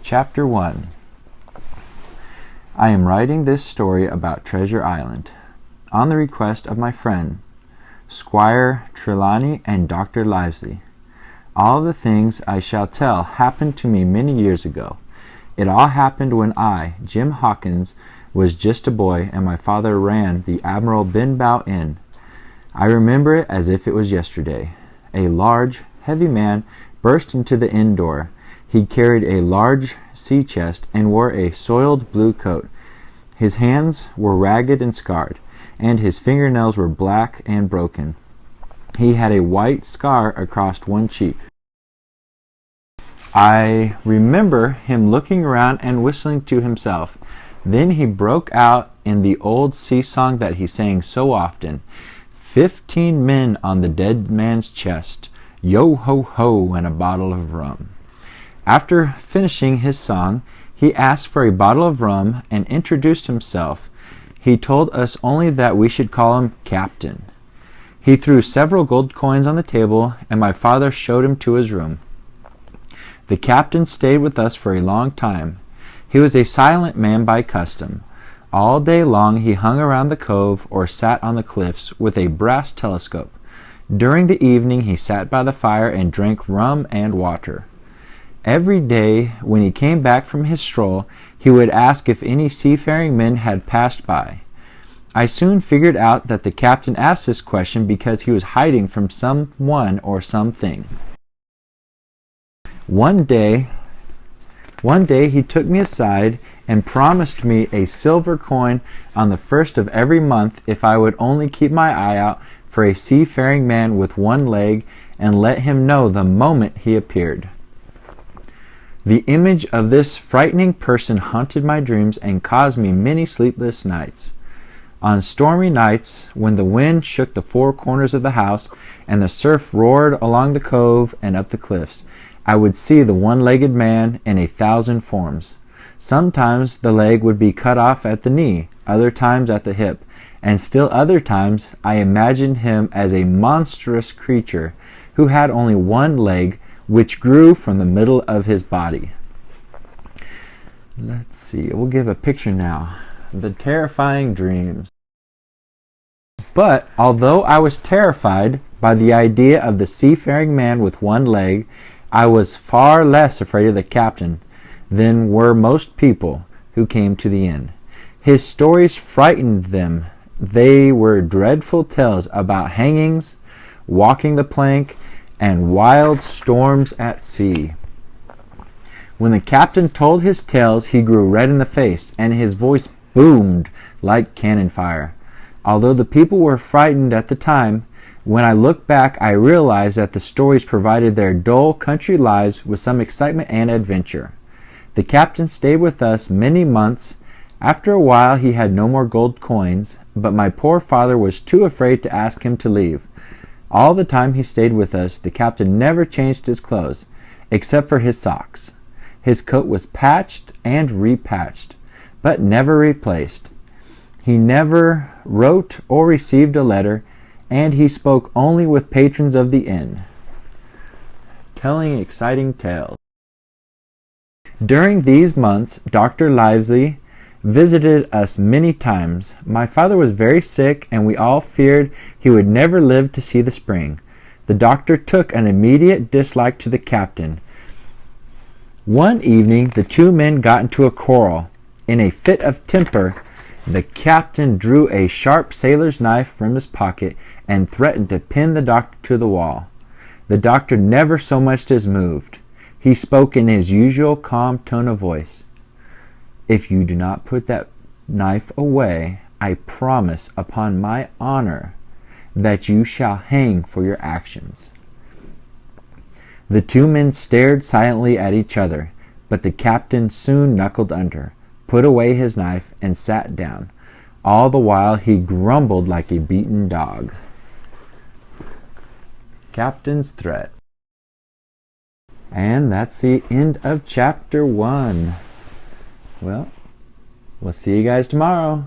Chapter 1. I am writing this story about Treasure Island on the request of my friend, Squire Trelawney and Dr. Livesey. All the things I shall tell happened to me many years ago. It all happened when I, Jim Hawkins, was just a boy and my father ran the Admiral Benbow Inn. I remember it as if it was yesterday. A large, heavy man burst into the inn door. He carried a large sea chest and wore a soiled blue coat. His hands were ragged and scarred, and his fingernails were black and broken. He had a white scar across one cheek. I remember him looking around and whistling to himself. Then he broke out in the old sea song that he sang so often. 15 men on the dead man's chest, yo-ho-ho, and a bottle of rum. After finishing his song, he asked for a bottle of rum and introduced himself. He told us only that we should call him Captain. He threw several gold coins on the table, and my father showed him to his room. The captain stayed with us for a long time. He was a silent man by custom. All day long he hung around the cove or sat on the cliffs with a brass telescope. During the evening he sat by the fire and drank rum and water. Every day when he came back from his stroll, he would ask if any seafaring men had passed by. I soon figured out that the captain asked this question because he was hiding from someone or something. One day he took me aside and promised me a silver coin on the first of every month if I would only keep my eye out for a seafaring man with one leg and let him know the moment he appeared. The image of this frightening person haunted my dreams and caused me many sleepless nights. On stormy nights, when the wind shook the four corners of the house and the surf roared along the cove and up the cliffs, I would see the one-legged man in 1,000 forms. Sometimes the leg would be cut off at the knee, other times at the hip, and still other times I imagined him as a monstrous creature who had only one leg, which grew from the middle of his body. Let's see, we'll give a picture now. The terrifying dreams. But although I was terrified by the idea of the seafaring man with one leg, I was far less afraid of the captain than were most people who came to the inn. His stories frightened them. They were dreadful tales about hangings, walking the plank, and wild storms at sea. When the captain told his tales, he grew red in the face, and his voice boomed like cannon fire. Although the people were frightened at the time, when I look back, I realize that the stories provided their dull country lives with some excitement and adventure. The captain stayed with us many months. After a while, he had no more gold coins, but my poor father was too afraid to ask him to leave. All the time he stayed with us, the captain never changed his clothes, except for his socks. His coat was patched and repatched, but never replaced. He never wrote or received a letter, and he spoke only with patrons of the inn, telling exciting tales. During these months, Dr. Livesey visited us many times. My father was very sick, and we all feared he would never live to see the spring. The doctor took an immediate dislike to the captain. One evening, the two men got into a quarrel. In a fit of temper, the captain drew a sharp sailor's knife from his pocket and threatened to pin the doctor to the wall. The doctor never so much as moved. He spoke in his usual calm tone of voice. "If you do not put that knife away, I promise upon my honor that you shall hang for your actions." The two men stared silently at each other, but the captain soon knuckled under, put away his knife, and sat down. All the while he grumbled like a beaten dog. Captain's threat. And that's the end of chapter 1. Well, we'll see you guys tomorrow.